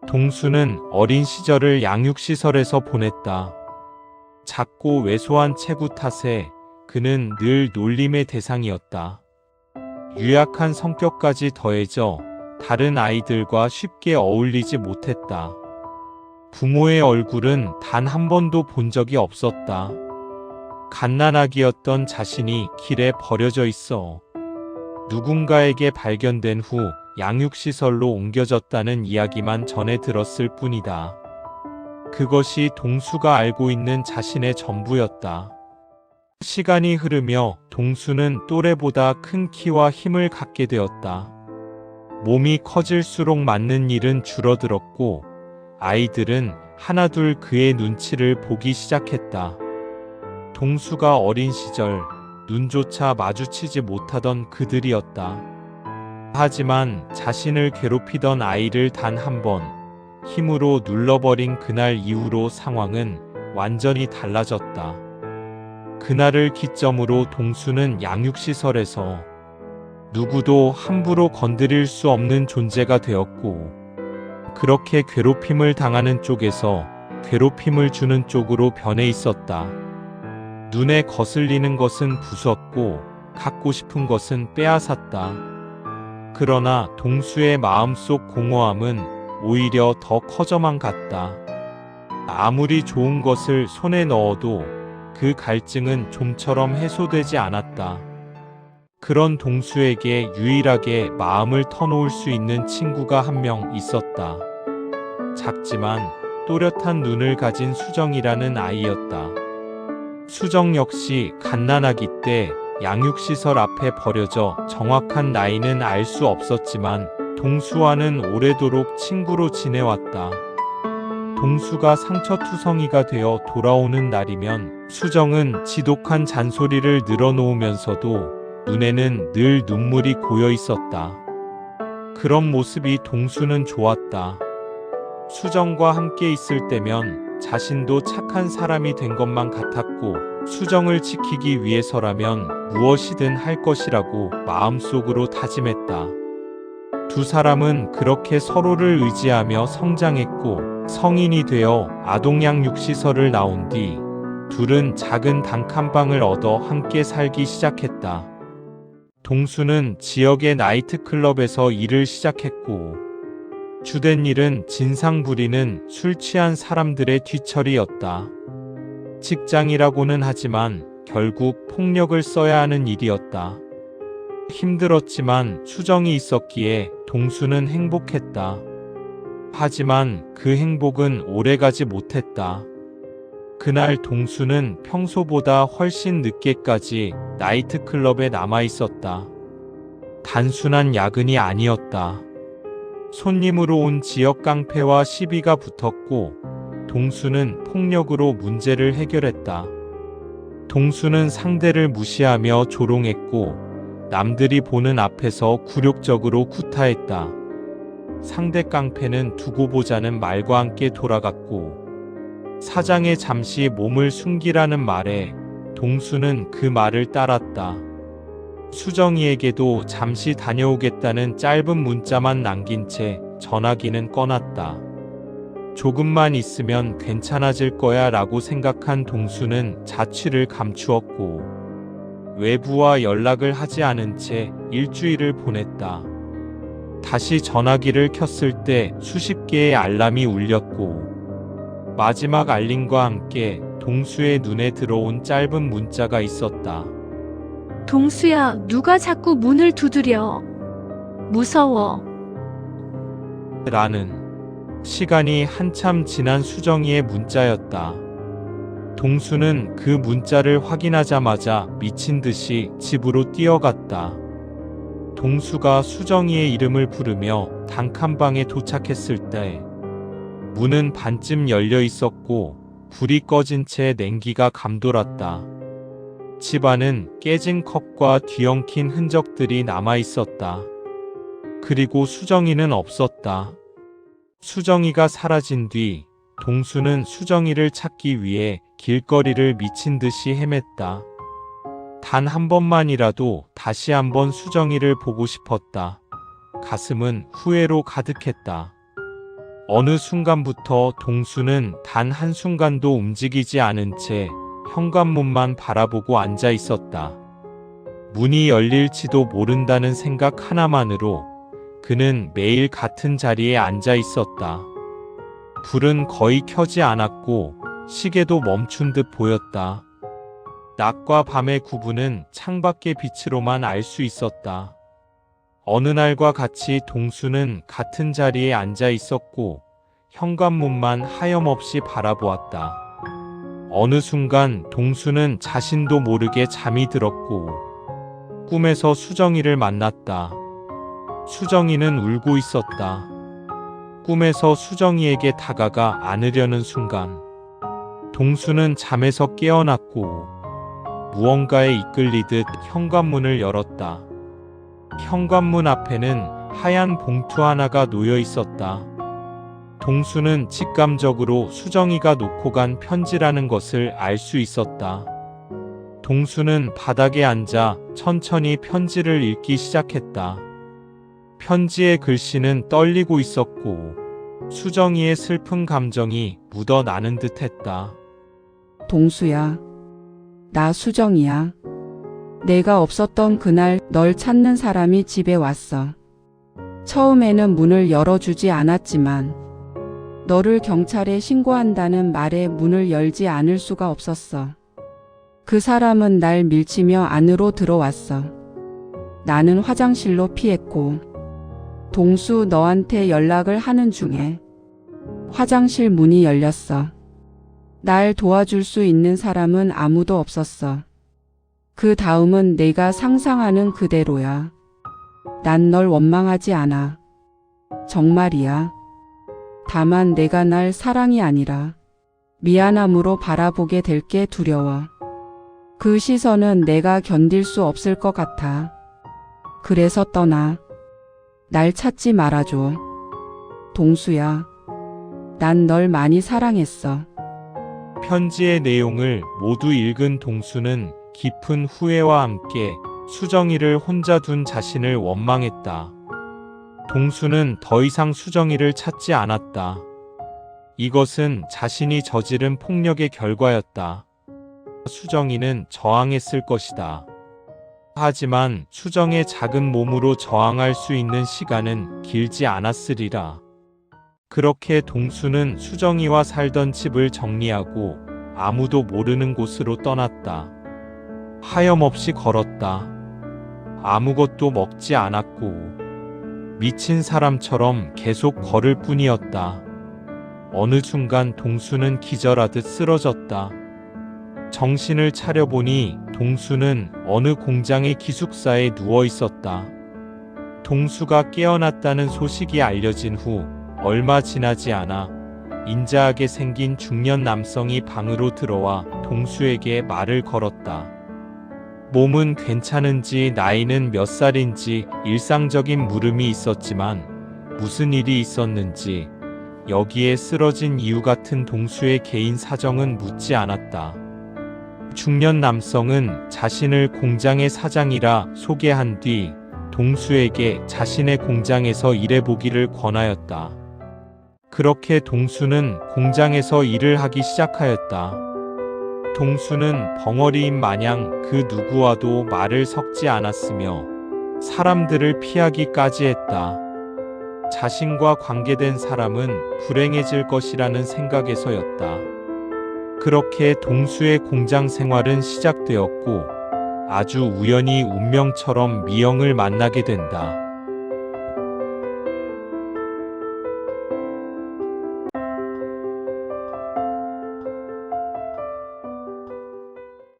동수는 어린 시절을 양육시설에서 보냈다. 작고 왜소한 체구 탓에 그는 늘 놀림의 대상이었다. 유약한 성격까지 더해져 다른 아이들과 쉽게 어울리지 못했다. 부모의 얼굴은 단 한 번도 본 적이 없었다. 갓난아기였던 자신이 길에 버려져 있어 누군가에게 발견된 후 양육시설로 옮겨졌다는 이야기만 전해 들었을 뿐이다. 그것이 동수가 알고 있는 자신의 전부였다. 시간이 흐르며 동수는 또래보다 큰 키와 힘을 갖게 되었다. 몸이 커질수록 맡는 일은 줄어들었고 아이들은 하나둘 그의 눈치를 보기 시작했다. 동수가 어린 시절 눈조차 마주치지 못하던 그들이었다. 하지만 자신을 괴롭히던 아이를 단 한 번 힘으로 눌러버린 그날 이후로 상황은 완전히 달라졌다. 그날을 기점으로 동수는 양육시설에서 누구도 함부로 건드릴 수 없는 존재가 되었고, 그렇게 괴롭힘을 당하는 쪽에서 괴롭힘을 주는 쪽으로 변해 있었다. 눈에 거슬리는 것은 부쉈고 갖고 싶은 것은 빼앗았다. 그러나 동수의 마음속 공허함은 오히려 더 커져만 갔다. 아무리 좋은 것을 손에 넣어도 그 갈증은 좀처럼 해소되지 않았다. 그런 동수에게 유일하게 마음을 터놓을 수 있는 친구가 한 명 있었다. 작지만 또렷한 눈을 가진 수정이라는 아이였다. 수정 역시 갓난아기 때 양육시설 앞에 버려져 정확한 나이는 알 수 없었지만 동수와는 오래도록 친구로 지내왔다. 동수가 상처투성이가 되어 돌아오는 날이면 수정은 지독한 잔소리를 늘어놓으면서도 눈에는 늘 눈물이 고여 있었다. 그런 모습이 동수는 좋았다. 수정과 함께 있을 때면 자신도 착한 사람이 된 것만 같았고, 수정을 지키기 위해서라면 무엇이든 할 것이라고 마음속으로 다짐했다. 두 사람은 그렇게 서로를 의지하며 성장했고, 성인이 되어 아동양육시설을 나온 뒤 둘은 작은 단칸방을 얻어 함께 살기 시작했다. 동수는 지역의 나이트클럽에서 일을 시작했고, 주된 일은 진상 부리는 술 취한 사람들의 뒤처리였다. 직장이라고는 하지만 결국 폭력을 써야 하는 일이었다. 힘들었지만 수정이 있었기에 동수는 행복했다. 하지만 그 행복은 오래가지 못했다. 그날 동수는 평소보다 훨씬 늦게까지 나이트클럽에 남아 있었다. 단순한 야근이 아니었다. 손님으로 온 지역 깡패와 시비가 붙었고, 동수는 폭력으로 문제를 해결했다. 동수는 상대를 무시하며 조롱했고, 남들이 보는 앞에서 굴욕적으로 구타했다. 상대 깡패는 두고 보자는 말과 함께 돌아갔고, 사장에 잠시 몸을 숨기라는 말에 동수는 그 말을 따랐다. 수정이에게도 잠시 다녀오겠다는 짧은 문자만 남긴 채 전화기는 꺼놨다. 조금만 있으면 괜찮아질 거야 라고 생각한 동수는 자취를 감추었고, 외부와 연락을 하지 않은 채 일주일을 보냈다. 다시 전화기를 켰을 때 수십 개의 알람이 울렸고, 마지막 알림과 함께 동수의 눈에 들어온 짧은 문자가 있었다. 동수야, 누가 자꾸 문을 두드려. 무서워. 라는 시간이 한참 지난 수정이의 문자였다. 동수는 그 문자를 확인하자마자 미친 듯이 집으로 뛰어갔다. 동수가 수정이의 이름을 부르며 단칸방에 도착했을 때 문은 반쯤 열려 있었고 불이 꺼진 채 냉기가 감돌았다. 집 안은 깨진 컵과 뒤엉킨 흔적들이 남아 있었다. 그리고 수정이는 없었다. 수정이가 사라진 뒤 동수는 수정이를 찾기 위해 길거리를 미친 듯이 헤맸다. 단 한 번만이라도 다시 한번 수정이를 보고 싶었다. 가슴은 후회로 가득했다. 어느 순간부터 동수는 단 한순간도 움직이지 않은 채 현관문만 바라보고 앉아 있었다. 문이 열릴지도 모른다는 생각 하나만으로 그는 매일 같은 자리에 앉아 있었다. 불은 거의 켜지 않았고 시계도 멈춘 듯 보였다. 낮과 밤의 구분은 창밖의 빛으로만 알 수 있었다. 어느 날과 같이 동수는 같은 자리에 앉아 있었고 현관문만 하염없이 바라보았다. 어느 순간 동수는 자신도 모르게 잠이 들었고 꿈에서 수정이를 만났다. 수정이는 울고 있었다. 꿈에서 수정이에게 다가가 안으려는 순간 동수는 잠에서 깨어났고 무언가에 이끌리듯 현관문을 열었다. 현관문 앞에는 하얀 봉투 하나가 놓여 있었다. 동수는 직감적으로 수정이가 놓고 간 편지라는 것을 알 수 있었다. 동수는 바닥에 앉아 천천히 편지를 읽기 시작했다. 편지의 글씨는 떨리고 있었고 수정이의 슬픈 감정이 묻어나는 듯했다. 동수야, 나 수정이야. 내가 없었던 그날 널 찾는 사람이 집에 왔어. 처음에는 문을 열어주지 않았지만 너를 경찰에 신고한다는 말에 문을 열지 않을 수가 없었어. 그 사람은 날 밀치며 안으로 들어왔어. 나는 화장실로 피했고 동수 너한테 연락을 하는 중에 화장실 문이 열렸어. 날 도와줄 수 있는 사람은 아무도 없었어. 그 다음은 내가 상상하는 그대로야. 난 널 원망하지 않아. 정말이야. 다만 내가 날 사랑이 아니라 미안함으로 바라보게 될 게 두려워. 그 시선은 내가 견딜 수 없을 것 같아. 그래서 떠나. 날 찾지 말아줘. 동수야, 난 널 많이 사랑했어. 편지의 내용을 모두 읽은 동수는 깊은 후회와 함께 수정이를 혼자 둔 자신을 원망했다. 동수는 더 이상 수정이를 찾지 않았다. 이것은 자신이 저지른 폭력의 결과였다. 수정이는 저항했을 것이다. 하지만 수정의 작은 몸으로 저항할 수 있는 시간은 길지 않았으리라. 그렇게 동수는 수정이와 살던 집을 정리하고 아무도 모르는 곳으로 떠났다. 하염없이 걸었다. 아무것도 먹지 않았고 미친 사람처럼 계속 걸을 뿐이었다. 어느 순간 동수는 기절하듯 쓰러졌다. 정신을 차려보니 동수는 어느 공장의 기숙사에 누워 있었다. 동수가 깨어났다는 소식이 알려진 후 얼마 지나지 않아 인자하게 생긴 중년 남성이 방으로 들어와 동수에게 말을 걸었다. 몸은 괜찮은지 나이는 몇 살인지 일상적인 물음이 있었지만 무슨 일이 있었는지 여기에 쓰러진 이유 같은 동수의 개인 사정은 묻지 않았다. 중년 남성은 자신을 공장의 사장이라 소개한 뒤 동수에게 자신의 공장에서 일해보기를 권하였다. 그렇게 동수는 공장에서 일을 하기 시작하였다. 동수는 벙어리인 마냥 그 누구와도 말을 섞지 않았으며 사람들을 피하기까지 했다. 자신과 관계된 사람은 불행해질 것이라는 생각에서였다. 그렇게 동수의 공장 생활은 시작되었고 아주 우연히 운명처럼 미영을 만나게 된다.